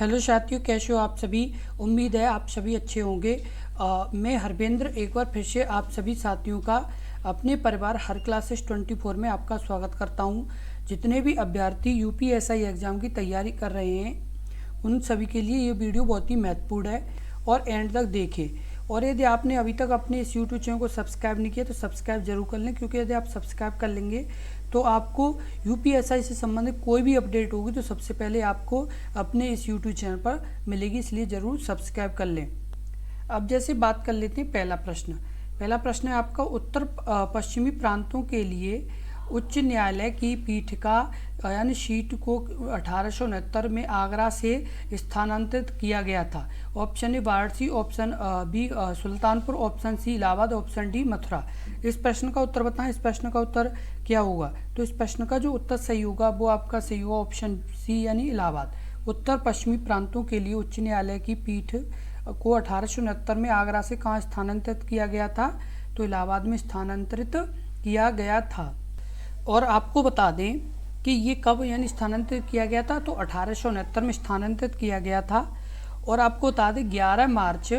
Hello साथियों, कैसे हो आप सभी। उम्मीद है आप सभी अच्छे होंगे। मैं हरवेंद्र एक बार फिर से आप सभी साथियों का अपने परिवार हर क्लासेस 24 में आपका स्वागत करता हूं। जितने भी अभ्यर्थी यूपीएसआई एग्ज़ाम की तैयारी कर रहे हैं उन सभी के लिए ये वीडियो बहुत ही महत्वपूर्ण है और एंड तक देखें। और यदि आपने अभी तक अपने इस यूट्यूब चैनल को सब्सक्राइब नहीं किया तो सब्सक्राइब जरूर कर लें, क्योंकि यदि आप सब्सक्राइब कर लेंगे तो आपको यूपीएसआई से संबंधित कोई भी अपडेट होगी तो सबसे पहले आपको अपने इस यूट्यूब चैनल पर मिलेगी, इसलिए ज़रूर सब्सक्राइब कर लें। अब जैसे बात कर लेते हैं पहला प्रश्न है आपका उत्तर पश्चिमी प्रांतों के लिए उच्च न्यायालय की पीठ का यानी सीट को 1869 में आगरा से स्थानांतरित किया गया था। Option A Varanasi, option B Sultanpur, option C Allahabad, option D Mathura. इस प्रश्न का उत्तर बताएं। इस प्रश्न का उत्तर क्या होगा? तो इस प्रश्न का जो उत्तर सही होगा वो आपका सही होगा ऑप्शन सी यानी इलाहाबाद। उत्तर पश्चिमी प्रांतों के लिए उच्च न्यायालय की पीठ को 1869 में आगरा से कहाँ स्थानांतरित किया गया था? तो इलाहाबाद में स्थानांतरित किया गया था। और आपको बता दें कि ये कब यानी स्थानांतरित किया गया था, तो 1869 में स्थानांतरित किया गया था। और आपको बता दें 11 मार्च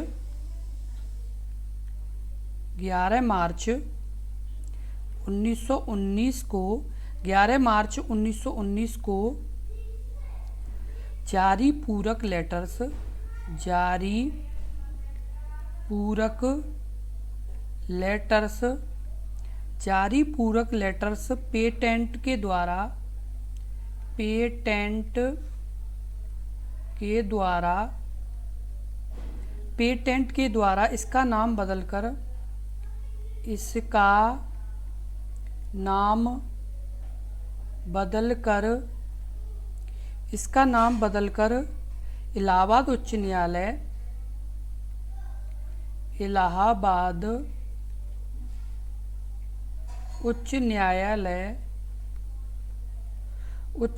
1919 को 11 मार्च 1919 को जारी पूरक लेटर्स पेटेंट के द्वारा इसका नाम बदलकर इलाहाबाद उच्च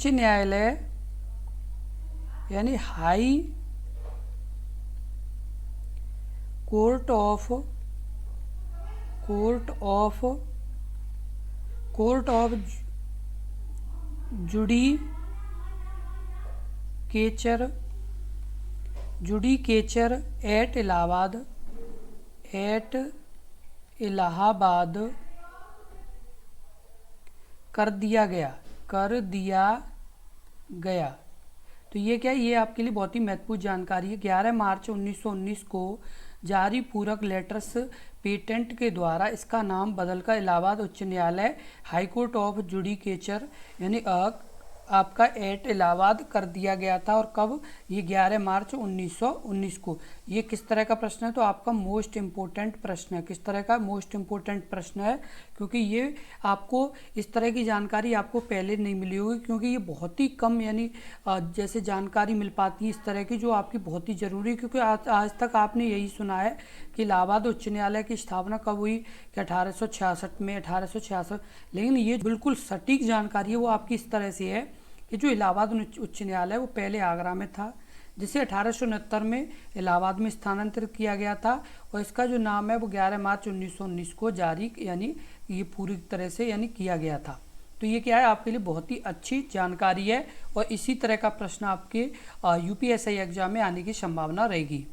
न्यायालय यानी high court of judicature at Allahabad कर दिया गया। तो ये क्या है? ये आपके लिए बहुत ही महत्वपूर्ण जानकारी है। 11 मार्च 1919 को जारी पूरक लेटर्स पेटेंट के द्वारा इसका नाम बदलकर इलाहाबाद उच्च न्यायालय हाई कोर्ट ऑफ जुडिकेचर यानी आपका एट इलाहाबाद कर दिया गया था। और कब? ये 11 मार्च 1919 को। ये किस तरह का प्रश्न है? तो आपका मोस्ट इम्पोर्टेंट प्रश्न है। किस तरह का? मोस्ट इम्पोर्टेंट प्रश्न है, क्योंकि ये आपको इस तरह की जानकारी आपको पहले नहीं मिली होगी, क्योंकि ये बहुत ही कम यानी जैसे जानकारी मिल पाती है इस तरह की, जो आपकी बहुत ही ज़रूरी है। क्योंकि आज तक आपने यही सुना है कि इलाहाबाद उच्च न्यायालय की स्थापना कब हुई कि 1866 में, 1866। लेकिन ये बिल्कुल सटीक जानकारी है वो आपकी इस तरह से है कि जो इलाहाबाद उच्च न्यायालय वो पहले आगरा में था, जिसे 1869 में इलाहाबाद में स्थानांतरित किया गया था। और इसका जो नाम है वो 11 मार्च 1919 को जारी यानी ये पूरी तरह से यानी किया गया था। तो ये क्या है? आपके लिए बहुत ही अच्छी जानकारी है और इसी तरह का प्रश्न आपके यूपीएसआई एग्जाम में आने की संभावना रहेगी।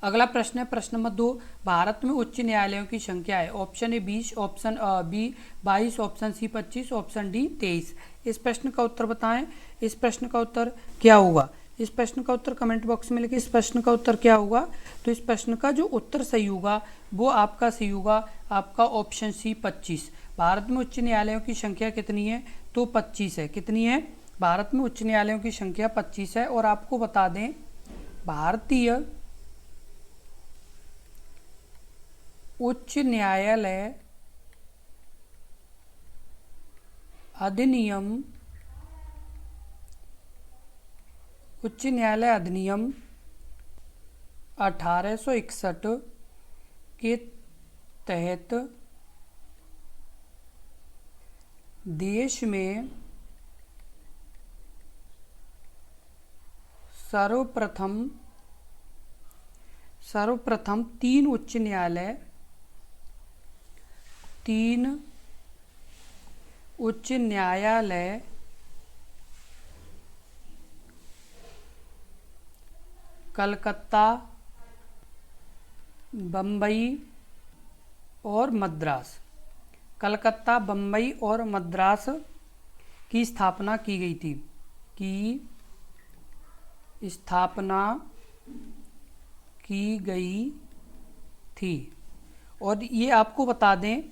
अगला प्रश्न है प्रश्न नंबर 2। भारत में उच्च न्यायालयों की संख्या है। Option A 20, option B 22, option C 25, option D 23। इस प्रश्न का उत्तर बताएं। इस प्रश्न का उत्तर क्या होगा? इस प्रश्न का उत्तर कमेंट बॉक्स में लिखिए। इस प्रश्न का उत्तर क्या होगा? तो इस प्रश्न का जो उत्तर सही होगा वो आपका सही होगा आपका ऑप्शन सी 25। भारत में उच्च न्यायालयों की संख्या कितनी है? तो 25 है। कितनी है? भारत में उच्च न्यायालयों की संख्या 25 है। और आपको बता दें भारतीय उच्च न्यायालय अधिनियम 1861 के तहत देश में सर्वप्रथम तीन उच्च न्यायालय कलकत्ता, बम्बई और मद्रास। कलकत्ता, बम्बई और मद्रास की स्थापना की गई थी, की स्थापना की गई थी। और ये आपको बता दें,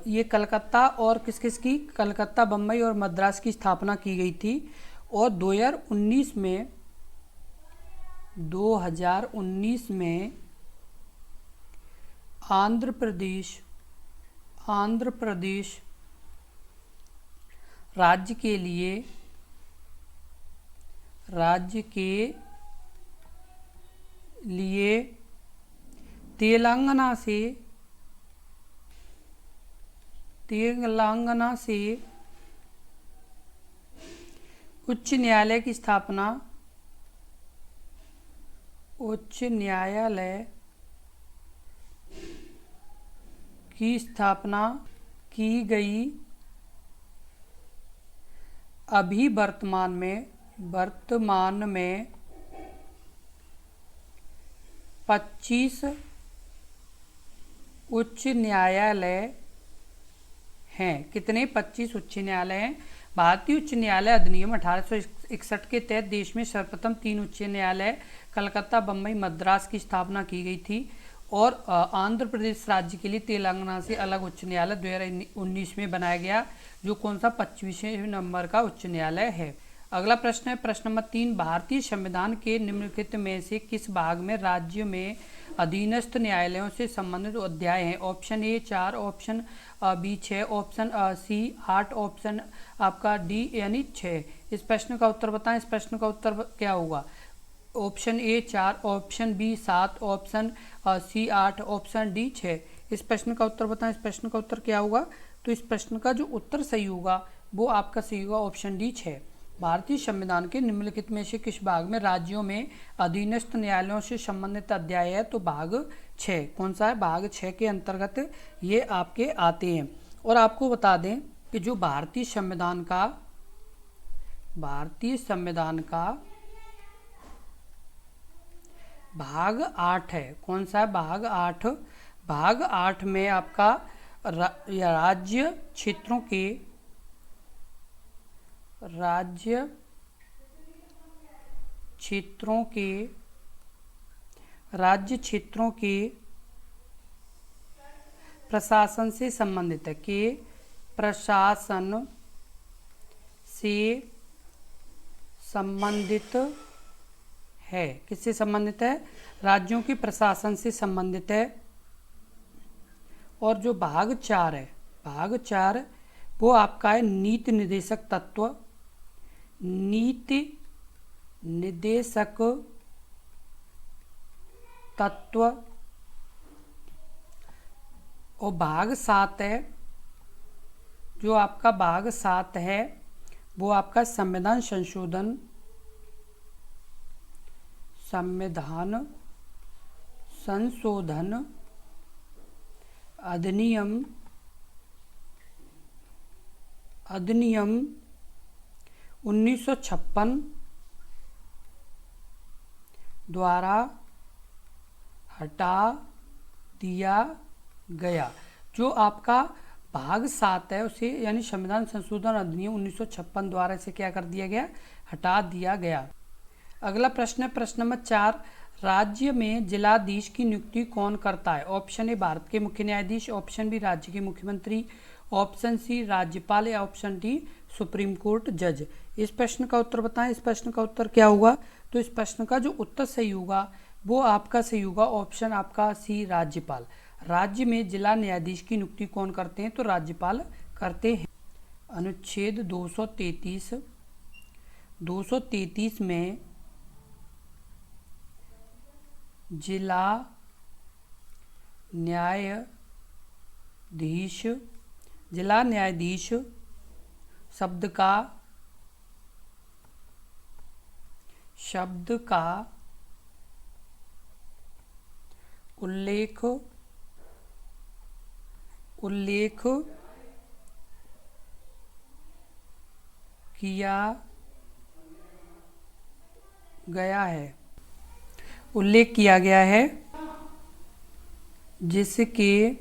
ये कलकत्ता और किस किस की, कलकत्ता, बम्बई और मद्रास की स्थापना की गई थी। और 2019 में आंध्र प्रदेश राज्य के लिए तेलंगाना से उच्च न्यायालय की स्थापना की गई। अभी वर्तमान में 25 उच्च न्यायालय हैं। कितने? 25 उच्च न्यायालय हैं। भारतीय उच्च न्यायालय अधिनियम 1861 के तहत देश में सर्वप्रथम 3 उच्च न्यायालय कलकत्ता, बम्बई, मद्रास की स्थापना की गई थी। और आंध्र प्रदेश राज्य के लिए तेलंगाना से अलग उच्च न्यायालय 2019 में बनाया गया, जो कौन सा 25वें नंबर का उच्च न्यायालय है। अगला प्रश्न है प्रश्न नंबर 3, भारतीय संविधान के निम्नलिखित में से किस भाग में राज्य में अधीनस्थ न्यायालयों से संबंधित अध्याय हैं? Option A 4, option B 6, option C 8, option आपका डी यानी 6। इस प्रश्न का उत्तर बताएं। इस प्रश्न का उत्तर क्या होगा? Option A 4, option B 7, option C 8, option D 6। इस प्रश्न का उत्तर बताएं। इस प्रश्न का उत्तर क्या होगा? तो इस प्रश्न का जो उत्तर सही होगा वो आपका सही होगा ऑप्शन डी 6। भारतीय संविधान के निम्नलिखित में से किस भाग में राज्यों में अधीनस्थ न्यायालयों से संबंधित अध्याय है? तो भाग 6। कौन सा है? भाग 6 के अंतर्गत ये आपके आते हैं। और आपको बता दें कि जो भारतीय संविधान का भाग 8 है, कौन सा है? भाग 8। भाग 8 में आपका राज्य क्षेत्रों के प्रशासन से संबंधित है, के प्रशासन से संबंधित है। किससे संबंधित है? राज्यों के प्रशासन से संबंधित है। और जो भाग 4 है, भाग 4 वो आपका है नीति निर्देशक तत्व, नीति निर्देशक तत्व। और भाग 7 है, जो आपका भाग 7 है वो आपका संविधान संशोधन अधिनियम 1956 द्वारा हटा दिया गया। जो आपका भाग 7 है उसे यानी संविधान संशोधन अधिनियम 1956 द्वारा इसे क्या कर दिया गया? हटा दिया गया। अगला प्रश्न है प्रश्न नंबर 4, राज्य में जिलाधीश की नियुक्ति कौन करता है? ऑप्शन ए भारत के मुख्य न्यायाधीश, ऑप्शन बी राज्य के मुख्यमंत्री, ऑप्शन सी राज्यपाल या ऑप्शन डी सुप्रीम कोर्ट जज। इस प्रश्न का उत्तर बताएं। इस प्रश्न का उत्तर क्या होगा? तो इस प्रश्न का जो उत्तर सही होगा वो आपका सही होगा ऑप्शन आपका सी राज्यपाल। राज्य में जिला न्यायाधीश की नियुक्ति कौन करते हैं? तो राज्यपाल करते हैं। अनुच्छेद 233 में जिला न्यायाधीश शब्द का उल्लेख किया गया है। उल्लेख किया गया है, जिसके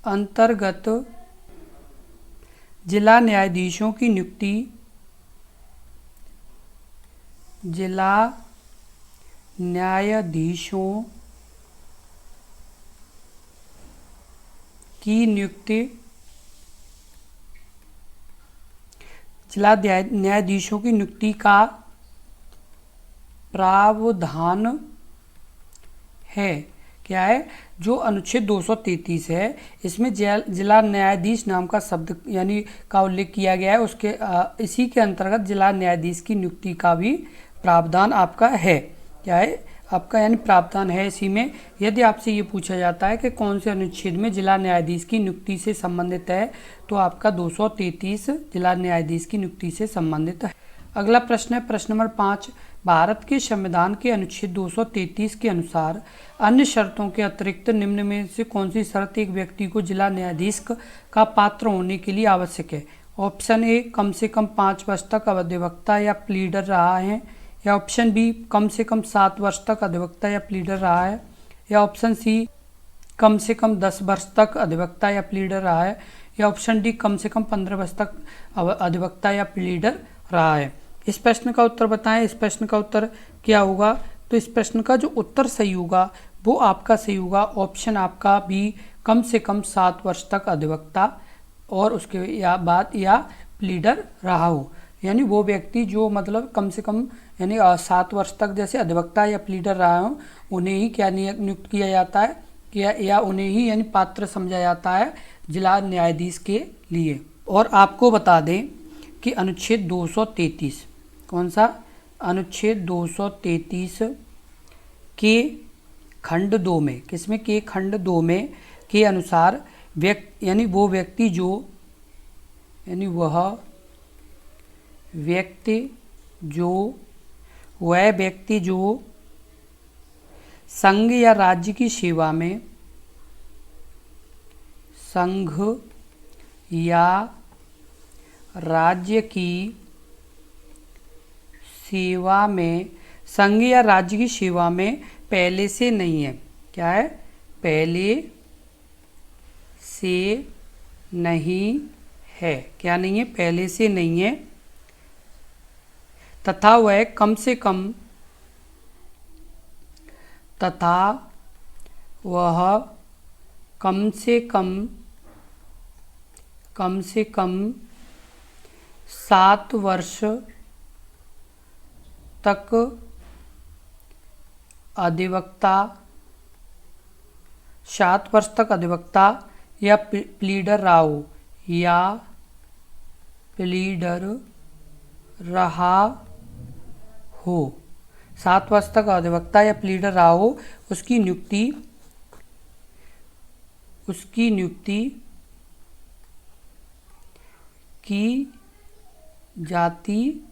अंतर्गत जिला न्यायाधीशों की नियुक्ति जिला न्यायाधीशों की नियुक्ति जिला न्यायाधीशों की नियुक्ति का प्रावधान है। क्या है? जो अनुच्छेद 233 है, इसमें जिला न्यायाधीश नाम का शब्द यानी का उल्लेख किया गया है। उसके इसी के अंतर्गत जिला न्यायाधीश की नियुक्ति का भी प्रावधान आपका है। क्या है? आपका यानी प्रावधान है इसी में। यदि आपसे ये पूछा जाता है कि कौन से अनुच्छेद में जिला न्यायाधीश की नियुक्ति से संबंधित है, तो आपका 233 जिला न्यायाधीश की नियुक्ति से संबंधित है। अगला प्रश्न है प्रश्न नंबर 5। भारत के संविधान के अनुच्छेद 233 के अनुसार अन्य शर्तों के अतिरिक्त निम्न में से कौन सी शर्त एक व्यक्ति को जिला न्यायाधीश का पात्र होने के लिए आवश्यक है? ऑप्शन ए, कम से कम 5 वर्ष तक अधिवक्ता या प्लीडर रहा है, या ऑप्शन बी, कम से कम 7 वर्ष तक अधिवक्ता या प्लीडर रहा है, या ऑप्शन सी, कम से कम 10 वर्ष तक अधिवक्ता या प्लीडर रहा है, या ऑप्शन डी, कम से कम 15 वर्ष तक अधिवक्ता या प्लीडर रहा है। इस प्रश्न का उत्तर बताएं। इस प्रश्न का उत्तर क्या होगा? तो इस प्रश्न का जो उत्तर सही होगा वो आपका सही होगा ऑप्शन आपका बी, कम से कम 7 वर्ष तक अधिवक्ता और उसके बाद या प्लीडर रहा हो। यानी वो व्यक्ति जो मतलब कम से कम यानी 7 वर्ष तक जैसे अधिवक्ता या प्लीडर रहा हो, उन्हें ही क्या नियुक्त किया जाता है या उन्हें ही यानी पात्र समझा जाता है जिला न्यायाधीश के लिए। और आपको बता दें कि अनुच्छेद 233, कौन सा? अनुच्छेद 233 के खंड 2 में, किसमें? के खंड 2 में के अनुसार यानी वह व्यक्ति जो संघ या राज्य की सेवा में पहले से नहीं है। क्या है? पहले से नहीं है। क्या नहीं है? पहले से नहीं है। तथा वह कम से कम 7 वर्ष तक अधिवक्ता या प्लीडर रहा हो 7 वर्ष तक अधिवक्ता या प्लीडर रहा हो, उसकी नियुक्ति की जाती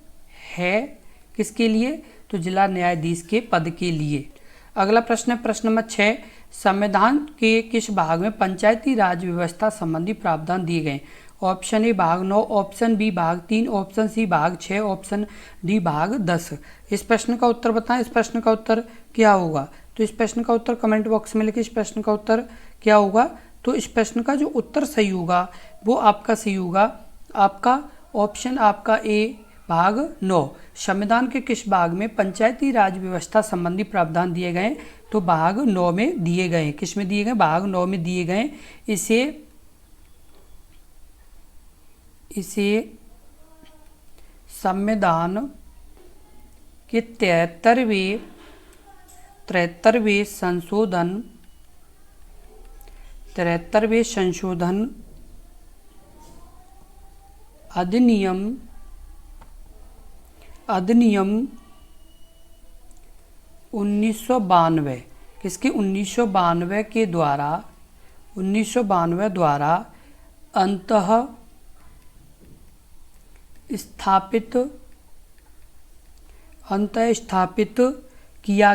है। किसके लिए? तो जिला न्यायाधीश के पद के लिए। अगला प्रश्न है प्रश्न नंबर 6। संविधान के किस भाग में पंचायती राज व्यवस्था संबंधी प्रावधान दिए गए? ऑप्शन ए भाग 9, ऑप्शन बी भाग 3, ऑप्शन सी भाग 6, ऑप्शन डी भाग 10। इस प्रश्न का उत्तर बताएं। इस प्रश्न का उत्तर क्या होगा? तो इस प्रश्न का उत्तर कमेंट बॉक्स में लिखिए। इस प्रश्न का उत्तर क्या होगा? तो इस प्रश्न का जो उत्तर सही होगा वो आपका सही होगा, आपका ऑप्शन आपका ए भाग 9। संविधान के किस भाग में पंचायती राज व्यवस्था संबंधी प्रावधान दिए गए? तो भाग 9 में दिए गए। किस में दिए गए? भाग 9 में दिए गए। इसे संविधान के 73वें संशोधन अधिनियम 1992, किसके? 1992 के द्वारा 1992 द्वारा अंतः स्थापित किया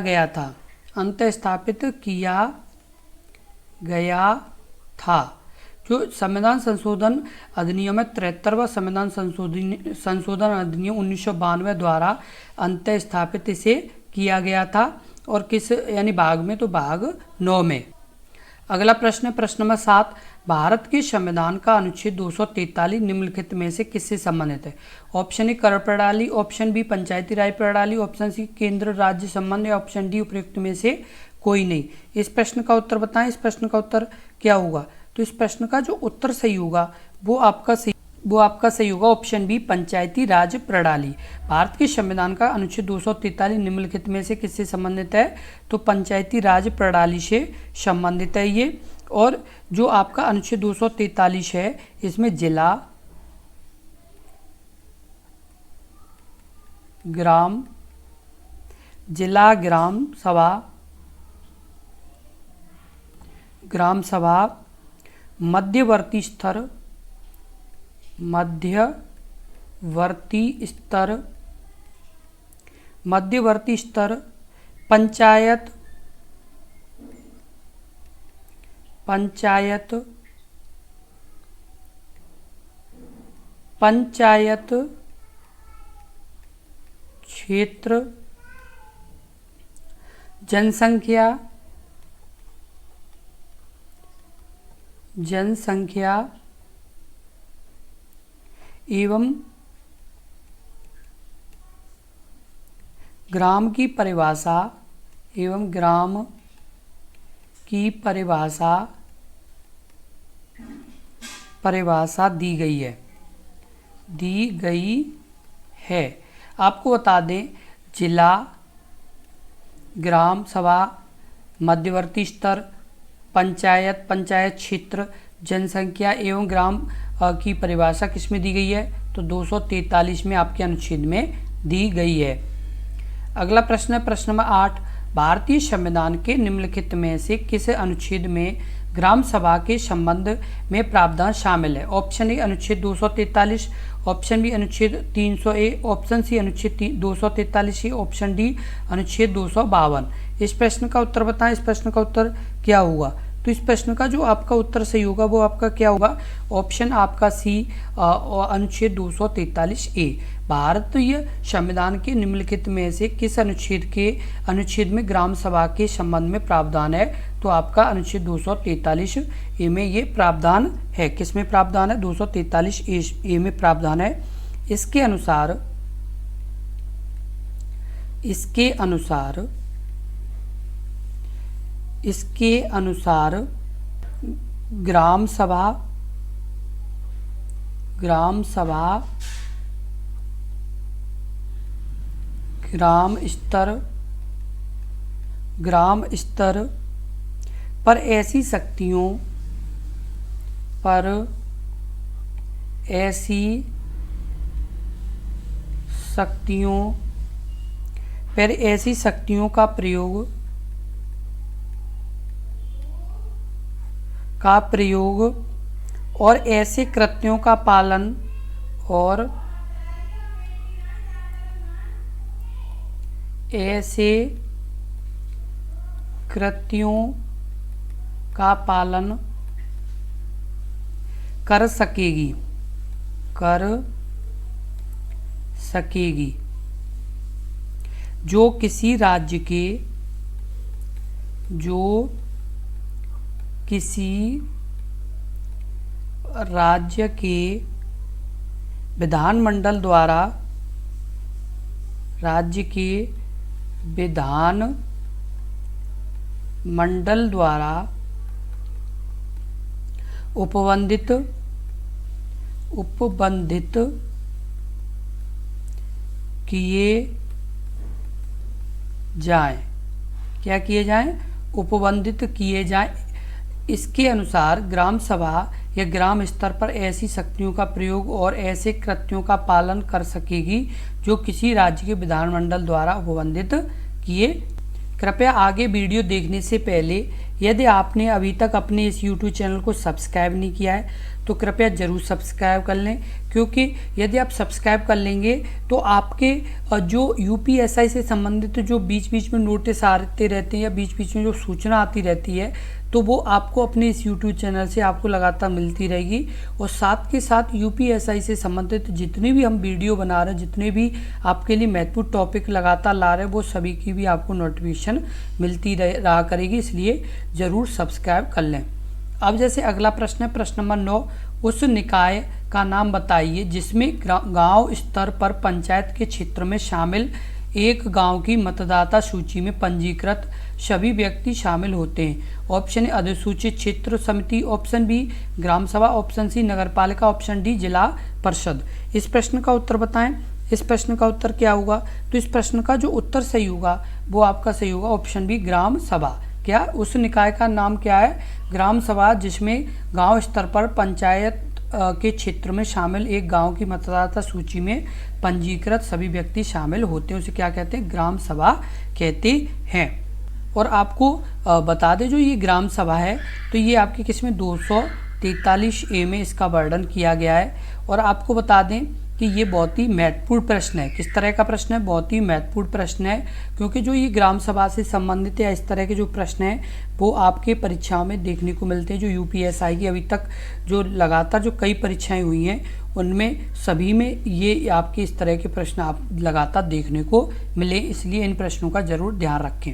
गया था। जो संविधान संशोधन अधिनियम है 73वां संविधान संशोधन अधिनियम 1992 द्वारा अंतः स्थापित इसे किया गया था और किस यानी भाग में, तो भाग 9 में। अगला प्रश्न है प्रश्न नंबर 7, भारत के संविधान का अनुच्छेद 243 निम्नलिखित में से किससे संबंधित है? ऑप्शन ए कर प्रणाली, ऑप्शन बी पंचायती राज प्रणाली, ऑप्शन सी केंद्र राज्य संबंध या ऑप्शन डी उपयुक्त में से कोई नहीं। इस प्रश्न का उत्तर बताएं। इस प्रश्न का उत्तर क्या होगा? तो इस प्रश्न का जो उत्तर सही होगा वो आपका सही होगा ऑप्शन बी पंचायती राज प्रणाली। भारत के संविधान का अनुच्छेद 243 निम्नलिखित में से किससे संबंधित है? तो पंचायती राज प्रणाली से संबंधित है ये। और जो आपका अनुच्छेद 243 है इसमें जिला, ग्राम सभा, मध्यवर्ती स्तर, पंचायत क्षेत्र, जनसंख्या एवं ग्राम की परिभाषा दी गई है। आपको बता दें जिला, ग्राम सभा, मध्यवर्ती स्तर, पंचायत क्षेत्र, जनसंख्या एवं ग्राम की परिभाषा किस में दी गई है? तो 243 में आपके अनुच्छेद में दी गई है। अगला प्रश्न है प्रश्न नंबर 8, भारतीय संविधान के निम्नलिखित में से किस अनुच्छेद में ग्राम सभा के संबंध में प्रावधान शामिल है? ऑप्शन ए अनुच्छेद 243, ऑप्शन बी अनुच्छेद 300A, ऑप्शन सी अनुच्छेद 243A, ऑप्शन डी अनुच्छेद 252। इस प्रश्न का उत्तर बताएं। इस प्रश्न का उत्तर क्या होगा? तो इस प्रश्न का जो आपका उत्तर सही होगा वो आपका क्या होगा? ऑप्शन आपका सी अनुच्छेद 243A। भारतीय संविधान के निम्नलिखित में से किस अनुच्छेद में ग्राम सभा के संबंध में प्रावधान है? तो आपका अनुच्छेद 243A में ये प्रावधान है। किस में प्रावधान है? 243A में प्रावधान है। इसके अनुसार ग्राम सभा ग्राम स्तर पर ऐसी शक्तियों का प्रयोग और ऐसे कृत्यों का पालन कर सकेगी जो किसी राज्य के विधानमंडल द्वारा उपबंधित किए जाएं। क्या किए जाएं? उपबंधित किए जाएं। इसके अनुसार ग्राम सभा या ग्राम स्तर पर ऐसी शक्तियों का प्रयोग और ऐसे कृत्यों का पालन कर सकेगी जो किसी राज्य के विधानमंडल द्वारा उपबंधित किए। कृपया आगे वीडियो देखने से पहले यदि आपने अभी तक अपने इस YouTube चैनल को सब्सक्राइब नहीं किया है तो कृपया ज़रूर सब्सक्राइब कर लें, क्योंकि यदि आप सब्सक्राइब कर लेंगे तो आपके जो UPSI से संबंधित जो बीच बीच में नोटिस आते रहते हैं या बीच बीच में जो सूचना आती रहती है तो वो आपको अपने इस YouTube चैनल से आपको लगातार मिलती रहेगी। और साथ के साथ UPSI से संबंधित जितने भी हम वीडियो बना रहे हैं, जितने भी आपके लिए महत्वपूर्ण टॉपिक लगातार ला रहे हैं, वो सभी की भी आपको नोटिफिकेशन मिलती रहा करेगी, इसलिए ज़रूर सब्सक्राइब कर लें। अब जैसे अगला प्रश्न है, प्रश्न नंबर 9, उस निकाय का नाम बताइए जिसमें गांव स्तर पर पंचायत के क्षेत्र में शामिल एक गांव की मतदाता सूची में पंजीकृत सभी व्यक्ति शामिल होते हैं। ऑप्शन ए अधिसूचित क्षेत्र समिति, ऑप्शन बी ग्राम सभा, ऑप्शन सी नगरपालिका, ऑप्शन डी जिला परिषद। इस प्रश्न का उत्तर बताएं। इस प्रश्न का उत्तर क्या होगा? तो इस प्रश्न का जो उत्तर सही होगा वो आपका सही होगा ऑप्शन बी ग्राम सभा। क्या उस निकाय का नाम क्या है? ग्राम सभा, जिसमें गांव स्तर पर पंचायत के क्षेत्र में शामिल एक गांव की मतदाता सूची में पंजीकृत सभी व्यक्ति शामिल होते हैं, उसे क्या कहते हैं? ग्राम सभा कहते हैं। और आपको बता दें, जो ये ग्राम सभा है तो ये आपके किसमें 243A में इसका वर्णन किया गया है। और आपको बता दें कि ये बहुत ही महत्वपूर्ण प्रश्न है। किस तरह का प्रश्न है? बहुत ही महत्वपूर्ण प्रश्न है, क्योंकि जो ये ग्राम सभा से संबंधित या इस तरह के जो प्रश्न हैं वो आपके परीक्षाओं में देखने को मिलते हैं। जो UPSI की अभी तक जो लगातार जो कई परीक्षाएं हुई हैं उनमें सभी में ये आपके इस तरह के प्रश्न आप लगातार देखने को मिले, इसलिए इन प्रश्नों का जरूर ध्यान रखें।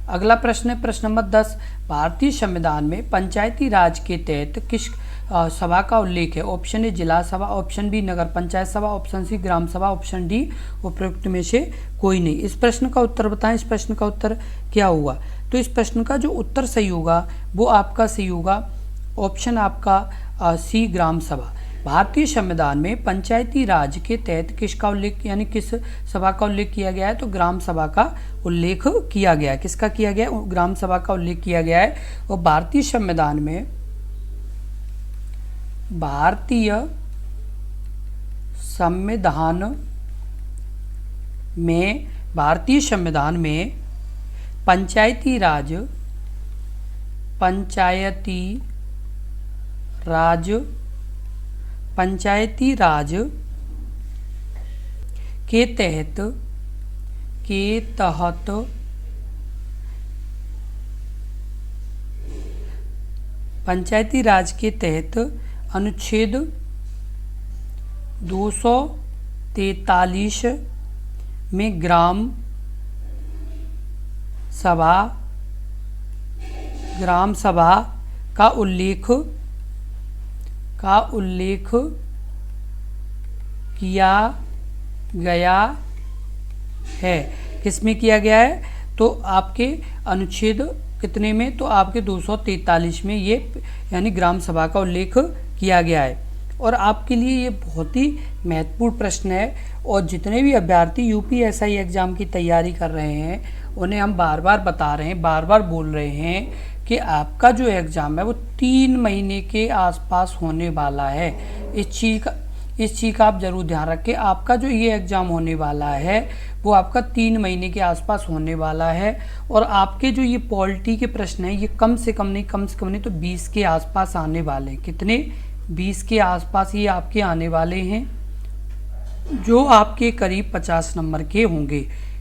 अगला प्रश्न है, प्रश्न नंबर 10, भारतीय संविधान में पंचायती राज के तहत किस सभा का उल्लेख है? ऑप्शन ए जिला सभा, ऑप्शन बी नगर पंचायत सभा, ऑप्शन सी ग्राम सभा, ऑप्शन डी उपरोक्त में से कोई नहीं। इस प्रश्न का उत्तर बताएं। इस प्रश्न का उत्तर क्या होगा? तो इस प्रश्न का जो उत्तर सही होगा वो आपका सही होगा ऑप्शन आपका सी ग्राम सभा। भारतीय संविधान में पंचायती राज के तहत किसका उल्लेख, यानी किस सभा का उल्लेख किया गया है? तो ग्राम सभा का उल्लेख किया गया है। किसका किया गया है? ग्राम सभा का उल्लेख किया गया है। और भारतीय संविधान में पंचायती राज के तहत पंचायती राज के तहत अनुच्छेद 243 में ग्राम सभा का उल्लेख किया गया है। किसमें किया गया है? तो आपके अनुच्छेद कितने में? तो आपके 243 में ये यानी ग्राम सभा का उल्लेख किया गया है। और आपके लिए ये बहुत ही महत्वपूर्ण प्रश्न है। और जितने भी अभ्यर्थी UPSI एग्ज़ाम की तैयारी कर रहे हैं उन्हें हम बार बार बता रहे हैं, बार बार बोल रहे हैं कि आपका जो एग्ज़ाम है वो 3 महीने के आसपास होने वाला है। इस चीज़ का आप ज़रूर ध्यान रखें। आपका जो ये एग्ज़ाम होने वाला है वो आपका 3 महीने के आसपास होने वाला है। और आपके जो ये पॉलिटी के प्रश्न हैं ये कम से कम नहीं तो 20 के आसपास आने वाले हैं। कितने? 20 के आसपास ये आपके आने वाले हैं, जो आपके करीब 50 नंबर के होंगे।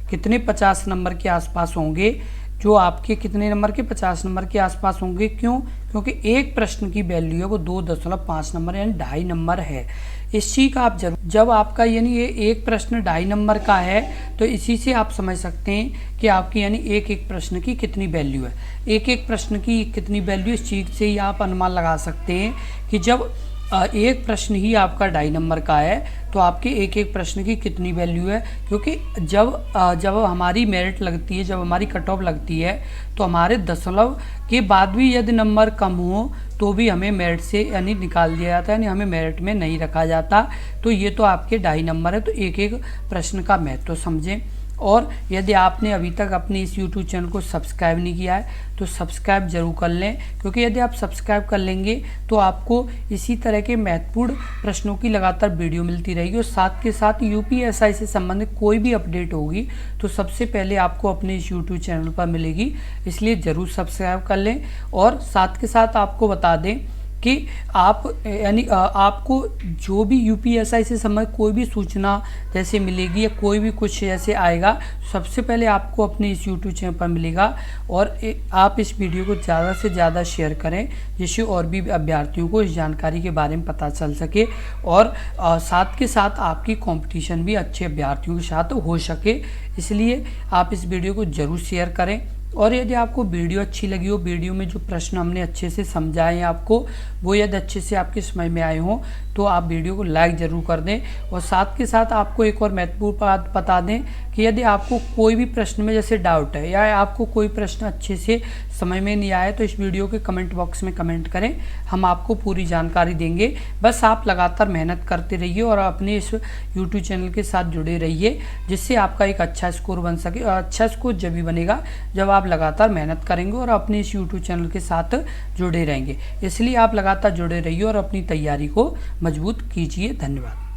कितने? 50 नंबर के आसपास होंगे, जो आपके कितने नंबर के? 50 नंबर के आसपास होंगे। क्यों? क्योंकि एक प्रश्न की वैल्यू है वो 2.5 नंबर यानी 2.5 नंबर है। इस चीज़ का आप जब आपका यानी ये एक प्रश्न 2.5 नंबर का है तो इसी से आप समझ सकते हैं कि आपकी यानी एक प्रश्न की कितनी वैल्यू है। एक प्रश्न की कितनी वैल्यू, इस चीज़ से ही आप अनुमान लगा सकते हैं कि जब एक प्रश्न ही आपका 2.5 नंबर का है तो आपके एक प्रश्न की कितनी वैल्यू है। क्योंकि जब हमारी मेरिट लगती है, जब हमारी कट ऑफ लगती है तो हमारे दशमलव के बाद भी यदि नंबर कम हो तो भी हमें मेरिट से यानी निकाल दिया जाता है, यानी हमें मेरिट में नहीं रखा जाता। तो ये तो आपके 2.5 नंबर है। तो एक प्रश्न का महत्व समझें। और यदि आपने अभी तक अपने इस YouTube चैनल को सब्सक्राइब नहीं किया है तो सब्सक्राइब जरूर कर लें, क्योंकि यदि आप सब्सक्राइब कर लेंगे तो आपको इसी तरह के महत्वपूर्ण प्रश्नों की लगातार वीडियो मिलती रहेगी। और साथ के साथ यूपीएसआई से संबंधित कोई भी अपडेट होगी तो सबसे पहले आपको अपने इस YouTube चैनल पर मिलेगी, इसलिए ज़रूर सब्सक्राइब कर लें। और साथ के साथ आपको बता दें कि आप यानी आपको जो भी यूपीएसआई से संबंधित कोई भी सूचना जैसे मिलेगी या कोई भी कुछ ऐसे आएगा, सबसे पहले आपको अपने इस YouTube चैनल पर मिलेगा। और आप इस वीडियो को ज़्यादा से ज़्यादा शेयर करें, जिससे और भी अभ्यर्थियों को इस जानकारी के बारे में पता चल सके और साथ के साथ आपकी कंपटीशन भी अच्छे अभ्यर्थियों के साथ हो सके। इसलिए आप इस वीडियो को ज़रूर शेयर करें। और यदि आपको वीडियो अच्छी लगी हो, वीडियो में जो प्रश्न हमने अच्छे से समझाए हैं आपको, वो यदि अच्छे से आपके समझ में आए हों तो आप वीडियो को लाइक ज़रूर कर दें। और साथ के साथ आपको एक और महत्वपूर्ण बात बता दें कि यदि आपको कोई भी प्रश्न में जैसे डाउट है या आपको कोई प्रश्न अच्छे से समझ में नहीं आया तो इस वीडियो के कमेंट बॉक्स में कमेंट करें, हम आपको पूरी जानकारी देंगे। बस आप लगातार मेहनत करते रहिए और अपने इस YouTube चैनल के साथ जुड़े रहिए, जिससे आपका एक अच्छा स्कोर बन सके। और अच्छा स्कोर जब भी बनेगा जब आप लगातार मेहनत करेंगे और अपने इस YouTube चैनल के साथ जुड़े रहेंगे। इसलिए आप लगातार जुड़े रहिए और अपनी तैयारी को मजबूत कीजिए। धन्यवाद।